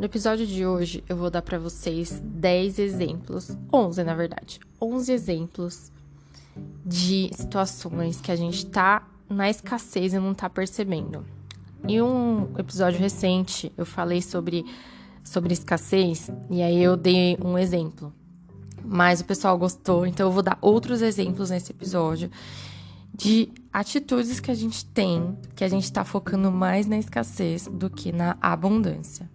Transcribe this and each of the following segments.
No episódio de hoje, eu vou dar para vocês 10 exemplos, 11 na verdade, 11 exemplos de situações que a gente tá na escassez e não tá percebendo. Em um episódio recente, eu falei sobre escassez e aí eu dei um exemplo, mas o pessoal gostou, então eu vou dar outros exemplos nesse episódio de atitudes que a gente tem, que a gente tá focando mais na escassez do que na abundância.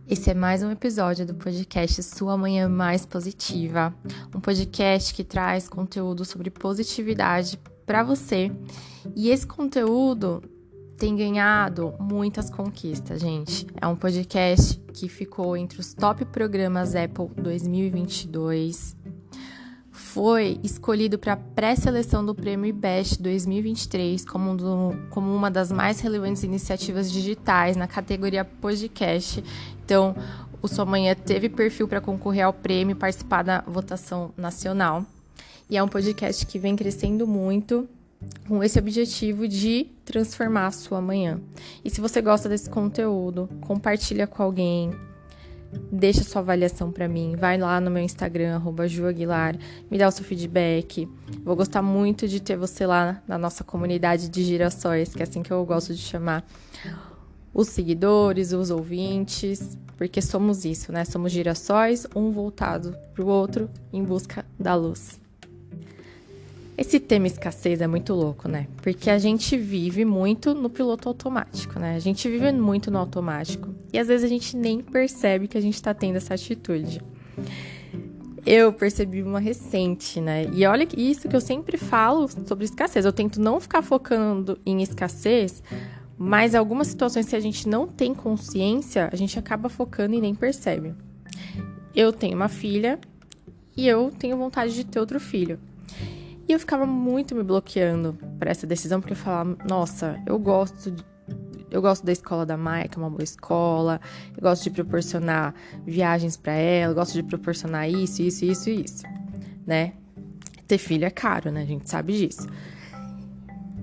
Esse é mais um episódio do podcast Sua Manhã Mais Positiva, um podcast que traz conteúdo sobre positividade para você. E esse conteúdo tem ganhado muitas conquistas, gente. É um podcast que ficou entre os top programas Apple 2022. Foi escolhido para a pré-seleção do Prêmio IBEST 2023 como uma das mais relevantes iniciativas digitais na categoria podcast. Então, o Sua Manhã teve perfil para concorrer ao prêmio e participar da votação nacional. E é um podcast que vem crescendo muito com esse objetivo de transformar a sua manhã. E se você gosta desse conteúdo, compartilha com alguém. Deixa sua avaliação para mim, vai lá no meu Instagram, @juaguilar, me dá o seu feedback. Vou gostar muito de ter você lá na nossa comunidade de girassóis, que é assim que eu gosto de chamar os seguidores, os ouvintes, porque somos isso, né? Somos girassóis, um voltado para o outro em busca da luz. Esse tema escassez é muito louco, né? Porque a gente vive muito no piloto automático, né? A gente vive muito no automático. E às vezes a gente nem percebe que a gente tá tendo essa atitude. Eu percebi uma recente, né? E olha isso que eu sempre falo sobre escassez. Eu tento não ficar focando em escassez, mas algumas situações que a gente não tem consciência, a gente acaba focando e nem percebe. Eu tenho uma filha e eu tenho vontade de ter outro filho. E eu ficava muito me bloqueando para essa decisão, porque eu falava, nossa, eu gosto da escola da Maia, que é uma boa escola, eu gosto de proporcionar viagens para ela, eu gosto de proporcionar isso, né? Ter filho é caro, né? A gente sabe disso.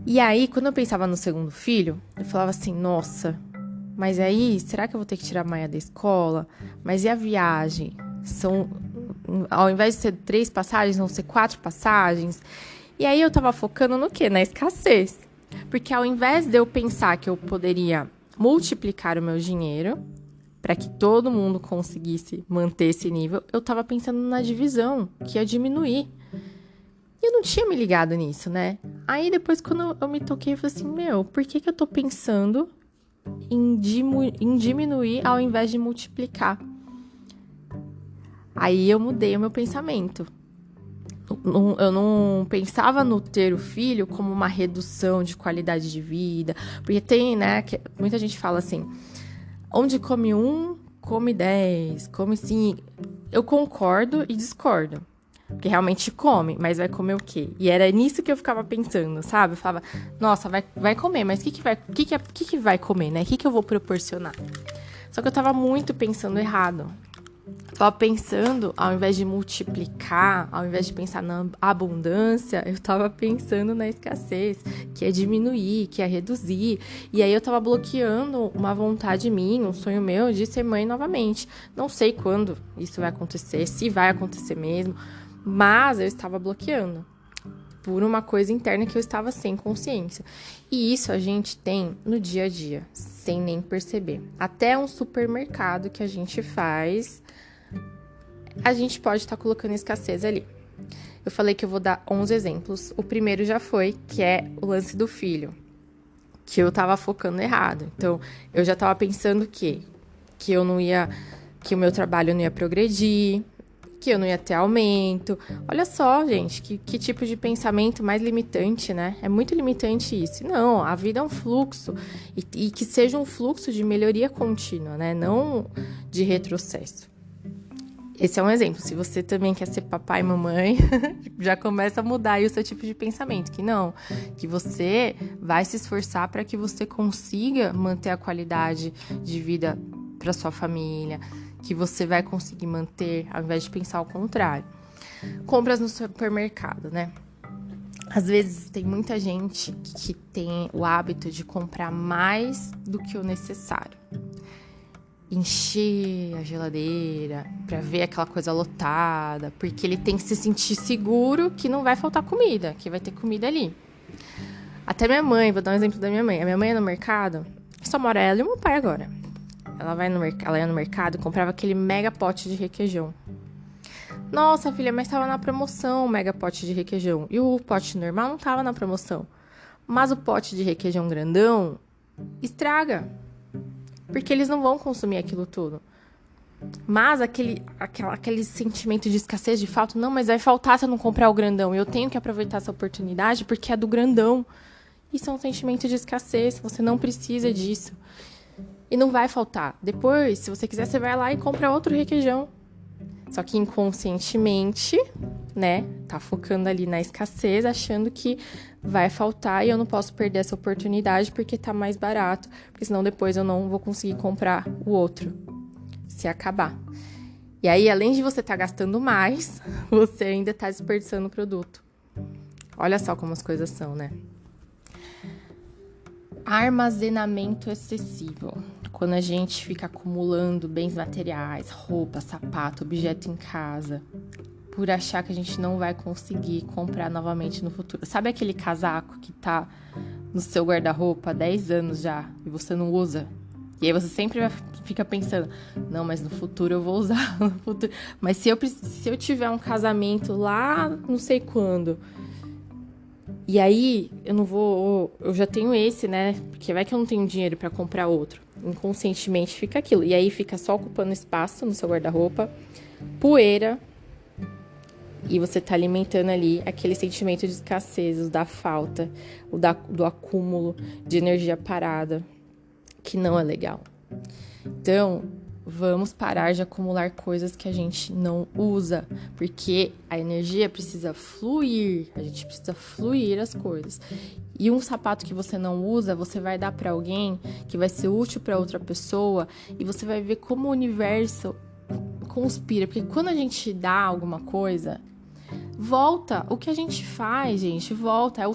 E aí, quando eu pensava no segundo filho, eu falava assim, nossa, mas aí, será que eu vou ter que tirar a Maia da escola? Mas e a viagem? Ao invés de ser 3 passagens, vão ser 4 passagens. E aí eu tava focando no quê? Na escassez. Porque ao invés de eu pensar que eu poderia multiplicar o meu dinheiro para que todo mundo conseguisse manter esse nível, eu tava pensando na divisão, que ia diminuir. E eu não tinha me ligado nisso, né? Aí depois, quando eu me toquei, eu falei assim, por que eu tô pensando em diminuir ao invés de multiplicar? Aí eu mudei o meu pensamento. Eu não pensava no ter o filho como uma redução de qualidade de vida. Porque tem, né, que muita gente fala assim, onde come 1, come 10, come 5. Eu concordo e discordo. Porque realmente come, mas vai comer o quê? E era nisso que eu ficava pensando, sabe? Eu falava, nossa, vai comer, mas o que vai comer, né? O que eu vou proporcionar? Só que eu tava muito pensando errado. Tava pensando, ao invés de multiplicar, ao invés de pensar na abundância, eu tava pensando na escassez, que é diminuir, que é reduzir. E aí eu tava bloqueando uma vontade minha, um sonho meu de ser mãe novamente. Não sei quando isso vai acontecer, se vai acontecer mesmo, mas eu estava bloqueando por uma coisa interna que eu estava sem consciência. E isso a gente tem no dia a dia, sem nem perceber. Até um supermercado que a gente faz, a gente pode estar colocando escassez ali. Eu falei que eu vou dar 11 exemplos. O primeiro já foi, que é o lance do filho, que eu tava focando errado. Então, eu já tava pensando que o meu trabalho não ia progredir, que eu não ia ter aumento. Olha só, gente, que tipo de pensamento mais limitante, né? É muito limitante isso. Não, a vida é um fluxo. E que seja um fluxo de melhoria contínua, né? Não de retrocesso. Esse é um exemplo. Se você também quer ser papai e mamãe, já começa a mudar aí o seu tipo de pensamento. Que você vai se esforçar para que você consiga manter a qualidade de vida para sua família, que você vai conseguir manter, ao invés de pensar ao contrário. Compras no supermercado, né? Às vezes tem muita gente que tem o hábito de comprar mais do que o necessário. encher a geladeira, pra ver aquela coisa lotada, porque ele tem que se sentir seguro que não vai faltar comida, que vai ter comida ali. Até minha mãe, vou dar um exemplo da minha mãe. A minha mãe ia no mercado, só mora ela e meu pai agora. Ela ia no mercado e comprava aquele mega pote de requeijão. Nossa, filha, mas tava na promoção o mega pote de requeijão. E o pote normal não tava na promoção. Mas o pote de requeijão grandão estraga. Porque eles não vão consumir aquilo tudo. Mas aquele sentimento de escassez, de falta, não, mas vai faltar se eu não comprar o grandão. Eu tenho que aproveitar essa oportunidade porque é do grandão. Isso é um sentimento de escassez, você não precisa disso. E não vai faltar. Depois, se você quiser, você vai lá e compra outro requeijão. Só que inconscientemente, né, tá focando ali na escassez, achando que vai faltar e eu não posso perder essa oportunidade porque tá mais barato, porque senão depois eu não vou conseguir comprar o outro, se acabar. E aí, além de você tá gastando mais, você ainda tá desperdiçando o produto. Olha só como as coisas são, né? Armazenamento excessivo. Quando a gente fica acumulando bens materiais, roupa, sapato, objeto em casa, por achar que a gente não vai conseguir comprar novamente no futuro. Sabe aquele casaco que tá no seu guarda-roupa há 10 anos já e você não usa? E aí você sempre fica pensando, não, mas no futuro eu vou usar. No futuro. Mas se eu tiver um casamento lá, não sei quando... E aí, eu já tenho esse, né? Porque vai que eu não tenho dinheiro pra comprar outro. Inconscientemente fica aquilo. E aí fica só ocupando espaço no seu guarda-roupa, poeira, e você tá alimentando ali aquele sentimento de escassez, o da falta, do acúmulo de energia parada, que não é legal. Então, vamos parar de acumular coisas que a gente não usa, porque a energia precisa fluir, a gente precisa fluir as coisas. E um sapato que você não usa, você vai dar para alguém que vai ser útil para outra pessoa e você vai ver como o universo conspira, porque quando a gente dá alguma coisa, volta. O que a gente faz, gente, volta. É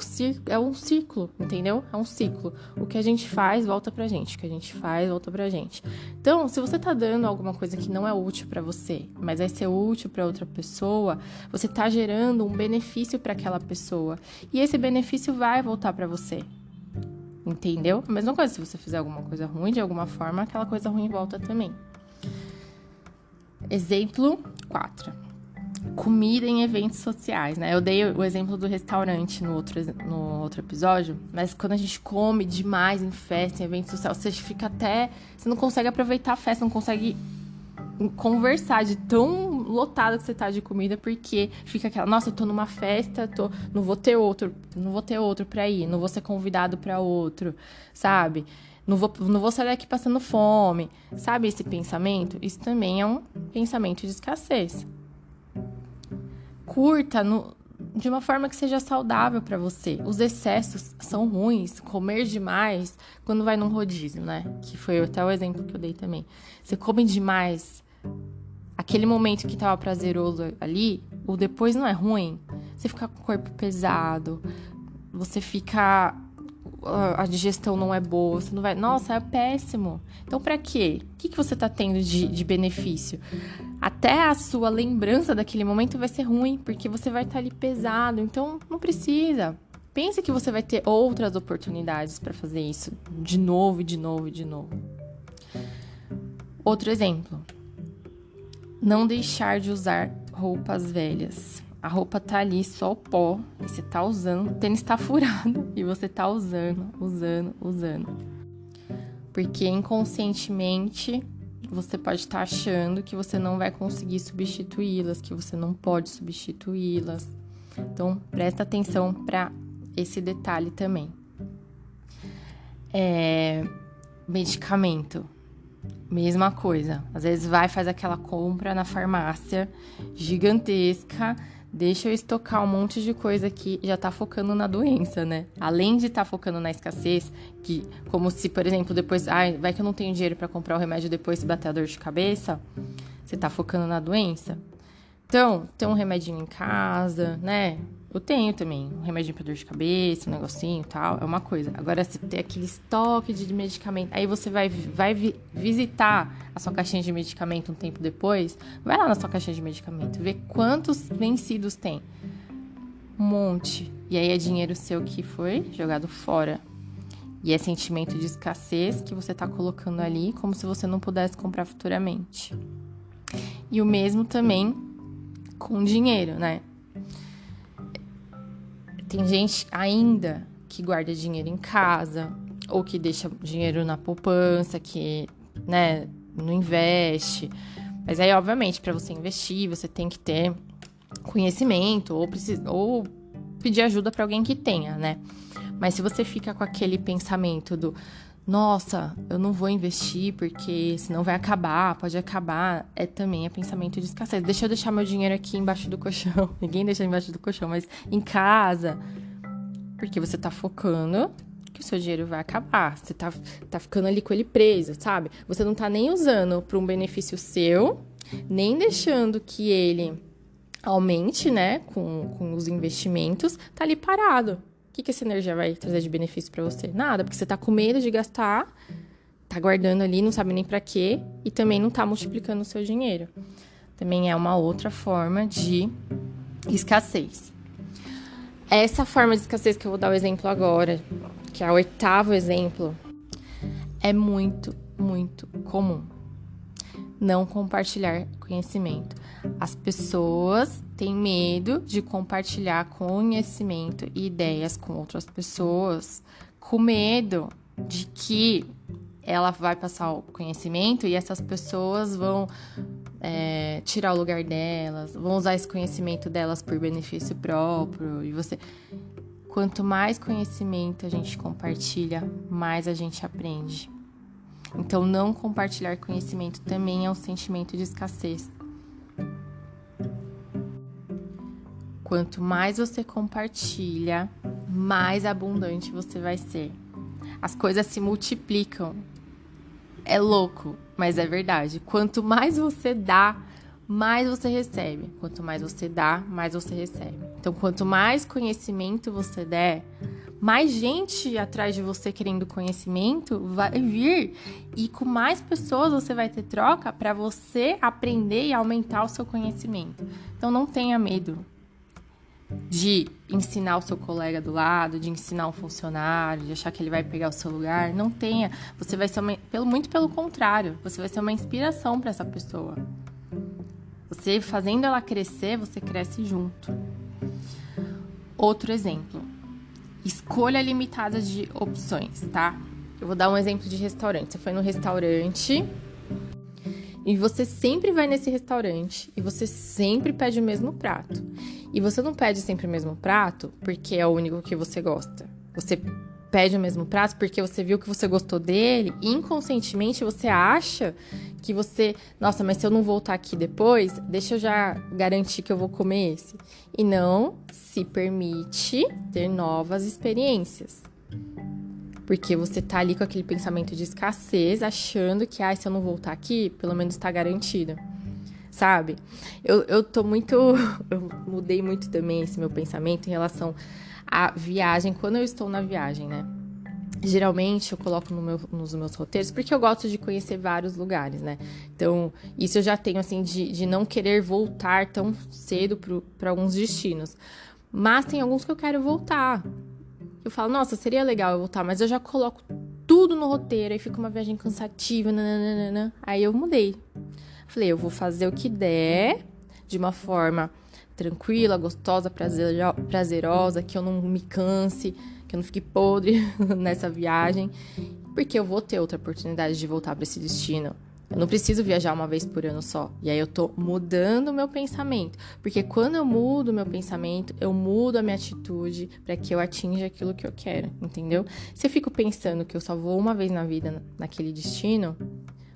um ciclo, entendeu? É um ciclo. O que a gente faz, volta pra gente. O que a gente faz, volta pra gente. Então, se você tá dando alguma coisa que não é útil pra você, mas vai ser útil pra outra pessoa, você tá gerando um benefício pra aquela pessoa. E esse benefício vai voltar pra você. Entendeu? A mesma coisa, se você fizer alguma coisa ruim, de alguma forma, aquela coisa ruim volta também. Exemplo 4. Comida em eventos sociais, né? Eu dei o exemplo do restaurante no outro episódio, mas quando a gente come demais em festa, em evento social, você fica até... Você não consegue aproveitar a festa, não consegue conversar de tão lotado que você tá de comida, porque fica aquela... Nossa, eu tô numa festa, não vou ter outro pra ir, não vou ser convidado pra outro, sabe? Não vou sair daqui passando fome, sabe esse pensamento? Isso também é um pensamento de escassez. Curta de uma forma que seja saudável para você. Os excessos são ruins. Comer demais quando vai num rodízio, né? Que foi até o exemplo que eu dei também. Você come demais, aquele momento que tava prazeroso ali, o depois não é ruim. Você fica com o corpo pesado, você fica... A digestão não é boa, você não vai... Nossa, é péssimo. Então, pra quê? O que você tá tendo de benefício? Até a sua lembrança daquele momento vai ser ruim, porque você vai estar ali pesado. Então, não precisa. Pense que você vai ter outras oportunidades para fazer isso. De novo, de novo, de novo. Outro exemplo. Não deixar de usar roupas velhas. A roupa tá ali, só o pó, e você tá usando, o tênis tá furado, e você tá usando. Porque inconscientemente você pode estar achando que você não vai conseguir substituí-las, que você não pode substituí-las. Então, presta atenção para esse detalhe também. Medicamento. Mesma coisa. Às vezes faz aquela compra na farmácia gigantesca, deixa eu estocar um monte de coisa aqui, já tá focando na doença, né? Além de estar focando na escassez, que como se, por exemplo, depois, vai que eu não tenho dinheiro para comprar o remédio depois se bater a dor de cabeça, você tá focando na doença. Então, tem um remedinho em casa, né? Eu tenho também um remédio pra dor de cabeça, um negocinho e tal, é uma coisa. Agora, você tem aquele estoque de medicamento, aí você vai visitar a sua caixinha de medicamento um tempo depois, vai lá na sua caixinha de medicamento, vê quantos vencidos tem. Um monte. E aí é dinheiro seu que foi jogado fora. E é sentimento de escassez que você tá colocando ali, como se você não pudesse comprar futuramente. E o mesmo também com dinheiro, né? Tem gente ainda que guarda dinheiro em casa, ou que deixa dinheiro na poupança, que, né, não investe. Mas aí, obviamente, para você investir, você tem que ter conhecimento, ou pedir ajuda para alguém que tenha, né? Mas se você fica com aquele pensamento do nossa, eu não vou investir porque senão vai acabar, pode acabar, também é pensamento de escassez. Deixa eu deixar meu dinheiro aqui embaixo do colchão. Ninguém deixa embaixo do colchão, mas em casa. Porque você tá focando que o seu dinheiro vai acabar. Você tá ficando ali com ele preso, sabe? Você não tá nem usando para um benefício seu, nem deixando que ele aumente, né, com os investimentos, tá ali parado. O que essa energia vai trazer de benefício para você? Nada, porque você tá com medo de gastar, tá guardando ali, não sabe nem para quê, e também não tá multiplicando o seu dinheiro. Também é uma outra forma de escassez. Essa forma de escassez que eu vou dar o exemplo agora, que é o 8º exemplo, é muito, muito comum. Não compartilhar conhecimento. As pessoas têm medo de compartilhar conhecimento e ideias com outras pessoas, com medo de que ela vai passar o conhecimento e essas pessoas vão tirar o lugar delas, vão usar esse conhecimento delas por benefício próprio. E quanto mais conhecimento a gente compartilha, mais a gente aprende. Então, não compartilhar conhecimento também é um sentimento de escassez. Quanto mais você compartilha, mais abundante você vai ser. As coisas se multiplicam. É louco, mas é verdade. Quanto mais você dá, mais você recebe. Quanto mais você dá, mais você recebe. Então, quanto mais conhecimento você der, mais gente atrás de você querendo conhecimento vai vir, e com mais pessoas você vai ter troca para você aprender e aumentar o seu conhecimento. Então, não tenha medo de ensinar o seu colega do lado, de ensinar um funcionário, de achar que ele vai pegar o seu lugar. Não tenha. Você vai ser muito pelo contrário, você vai ser uma inspiração para essa pessoa. Você fazendo ela crescer, você cresce junto. Outro exemplo. Escolha limitada de opções, tá? Eu vou dar um exemplo de restaurante. Você foi no restaurante e você sempre vai nesse restaurante e você sempre pede o mesmo prato. E você não pede sempre o mesmo prato porque é o único que você gosta. Você pede o mesmo prato porque você viu que você gostou dele e inconscientemente você acha que você... Nossa, mas se eu não voltar aqui depois, deixa eu já garantir que eu vou comer esse. E não se permite ter novas experiências. Porque você tá ali com aquele pensamento de escassez, achando que, se eu não voltar aqui, pelo menos tá garantido. Sabe? Eu tô muito... Eu mudei muito também esse meu pensamento em relação à viagem, quando eu estou na viagem, né? Geralmente eu coloco nos meus roteiros, porque eu gosto de conhecer vários lugares, né? Então, isso eu já tenho, assim, de não querer voltar tão cedo para alguns destinos. Mas tem alguns que eu quero voltar. Eu falo, nossa, seria legal eu voltar, mas eu já coloco tudo no roteiro, aí fica uma viagem cansativa, nananana. Aí eu mudei. Falei, eu vou fazer o que der, de uma forma tranquila, gostosa, prazerosa, que eu não me canse, que eu não fique podre nessa viagem, porque eu vou ter outra oportunidade de voltar para esse destino. Eu não preciso viajar uma vez por ano só. E aí eu tô mudando o meu pensamento. Porque quando eu mudo o meu pensamento, eu mudo a minha atitude para que eu atinja aquilo que eu quero, entendeu? Se eu fico pensando que eu só vou uma vez na vida naquele destino,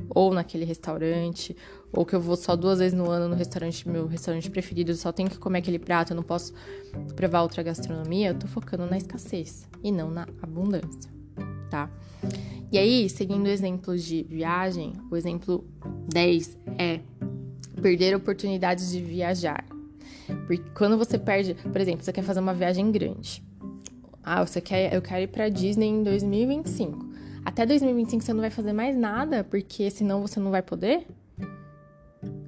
ou naquele restaurante, ou que eu vou só 2 vezes no ano no restaurante, meu restaurante preferido, eu só tenho que comer aquele prato, eu não posso provar outra gastronomia, eu tô focando na escassez e não na abundância, tá? E aí, seguindo o exemplo de viagem, o exemplo 10 é perder oportunidades de viajar. Porque quando você perde, por exemplo, você quer fazer uma viagem grande. Eu quero ir pra Disney em 2025. Até 2025 você não vai fazer mais nada, porque senão você não vai poder.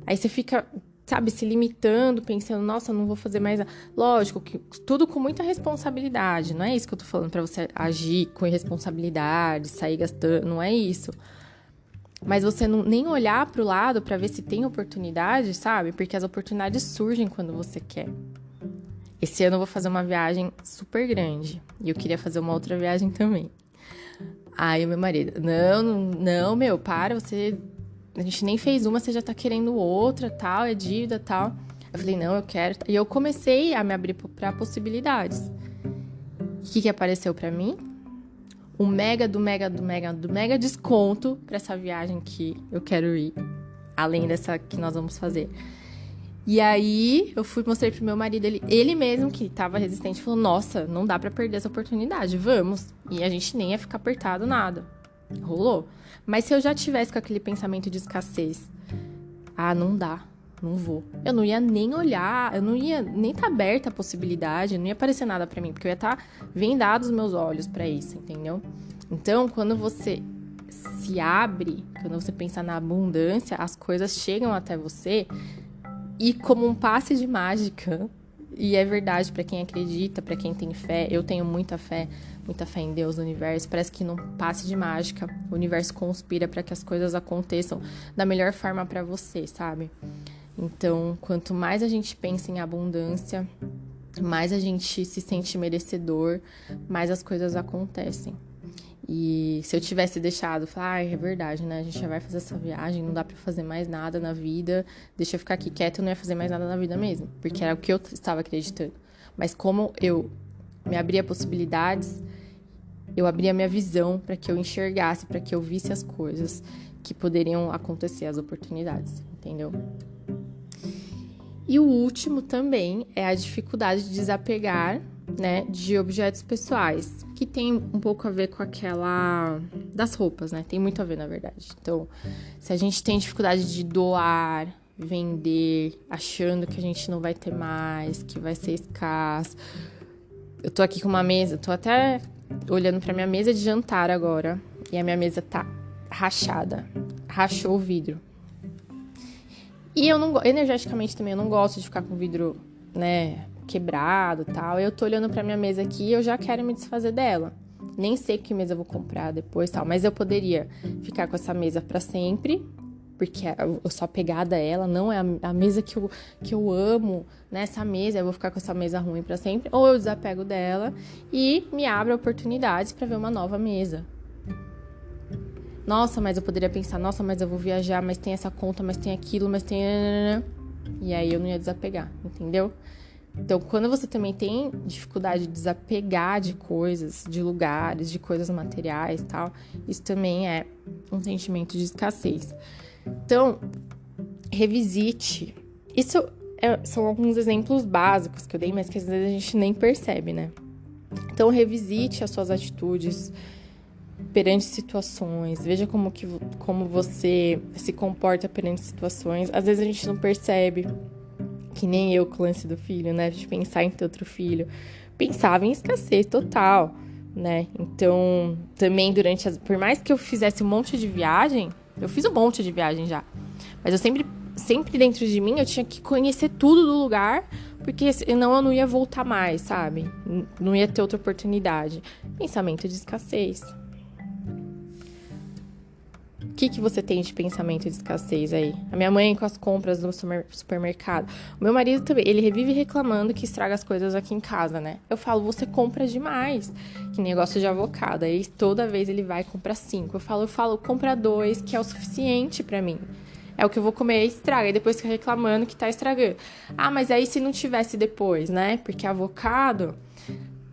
Aí você fica, sabe, se limitando, pensando, nossa, eu não vou fazer mais nada. Lógico que tudo com muita responsabilidade. Não é isso que eu tô falando pra você agir com irresponsabilidade, sair gastando, não é isso. Mas você não, nem olhar pro lado pra ver se tem oportunidade, sabe? Porque as oportunidades surgem quando você quer. Esse ano eu vou fazer uma viagem super grande. E eu queria fazer uma outra viagem também. Aí o meu marido, não, meu, para, a gente nem fez uma, você já tá querendo outra, tal, é dívida, tal. Eu falei, não, eu quero. E eu comecei a me abrir pra possibilidades. O que apareceu pra mim? Um mega desconto pra essa viagem que eu quero ir. Além dessa que nós vamos fazer. E aí, eu mostrei pro meu marido, ele mesmo, que tava resistente, falou, nossa, não dá pra perder essa oportunidade, vamos. E a gente nem ia ficar apertado, nada. Rolou. Mas se eu já tivesse com aquele pensamento de escassez, não dá, não vou. Eu não ia nem olhar, eu não ia nem estar aberta a possibilidade, não ia aparecer nada pra mim, porque eu ia estar vendado os meus olhos pra isso, entendeu? Então, quando você se abre, quando você pensa na abundância, as coisas chegam até você. E como um passe de mágica, e é verdade para quem acredita, para quem tem fé, eu tenho muita fé em Deus, no universo, parece que num passe de mágica, o universo conspira para que as coisas aconteçam da melhor forma para você, sabe? Então, quanto mais a gente pensa em abundância, mais a gente se sente merecedor, mais as coisas acontecem. E se eu tivesse deixado, falar, é verdade, né? A gente já vai fazer essa viagem, não dá pra fazer mais nada na vida, deixa eu ficar aqui quieta, eu não ia fazer mais nada na vida mesmo, porque era o que eu estava acreditando. Mas como eu me abria possibilidades, eu abria minha visão para que eu enxergasse, para que eu visse as coisas que poderiam acontecer, as oportunidades, entendeu? E o último também é a dificuldade de desapegar, né, de objetos pessoais, que tem um pouco a ver com aquela das roupas, né? Tem muito a ver, na verdade. Então, se a gente tem dificuldade de doar, vender, achando que a gente não vai ter mais, que vai ser escasso. Eu tô aqui com uma mesa, tô até olhando pra minha mesa de jantar agora, e a minha mesa tá rachada, rachou o vidro. E eu não, energeticamente também, eu não gosto de ficar com o vidro, né, quebrado e tal. Eu tô olhando pra minha mesa aqui e eu já quero me desfazer dela. Nem sei que mesa eu vou comprar depois, tal. Mas eu poderia ficar com essa mesa pra sempre, porque eu sou apegada a ela, não é a mesa que eu amo, né? Essa mesa, eu vou ficar com essa mesa ruim pra sempre. Ou eu desapego dela e me abro oportunidades pra ver uma nova mesa. Nossa, mas eu poderia pensar, nossa, mas eu vou viajar, mas tem essa conta, mas tem aquilo, mas tem... E aí eu não ia desapegar, entendeu? Então, quando você também tem dificuldade de desapegar de coisas, de lugares, de coisas materiais e tal, isso também é um sentimento de escassez. Então, revisite. São alguns exemplos básicos que eu dei, mas que às vezes a gente nem percebe, né? Então, revisite as suas atitudes perante situações, veja como você se comporta perante situações. Às vezes a gente não percebe, que nem eu com o lance do filho, né, de pensar em ter outro filho, pensava em escassez total, né, então também por mais que eu fizesse um monte de viagem, eu fiz um monte de viagem já, mas eu sempre dentro de mim eu tinha que conhecer tudo do lugar, porque senão eu não ia voltar mais, sabe, não ia ter outra oportunidade. Pensamento de escassez. O que você tem de pensamento de escassez aí? A minha mãe com as compras do supermercado. O meu marido também, ele vive reclamando que estraga as coisas aqui em casa, né? Eu falo, você compra demais. Que negócio de avocado. Aí toda vez ele vai e compra 5. Eu falo, compra 2, que é o suficiente pra mim. É o que eu vou comer e estraga. E depois fica reclamando que tá estragando. Mas aí se não tivesse depois, né? Porque avocado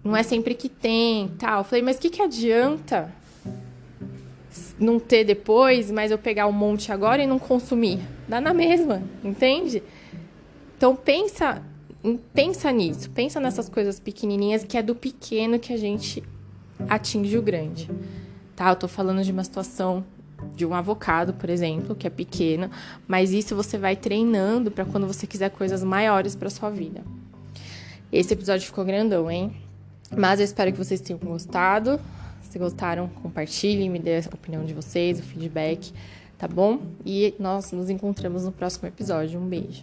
não é sempre que tem, tal. Eu falei, mas o que adianta não ter depois, mas eu pegar um monte agora e não consumir? Dá na mesma, entende? Então pensa nisso, pensa nessas coisas pequenininhas, que é do pequeno que a gente atinge o grande, tá? Eu tô falando de uma situação de um avocado, por exemplo, que é pequeno, mas isso você vai treinando para quando você quiser coisas maiores para sua vida. Esse episódio ficou grandão, hein? Mas eu espero que vocês tenham gostado. Se gostaram, compartilhem, me dê a opinião de vocês, o feedback, tá bom? E nós nos encontramos no próximo episódio. Um beijo.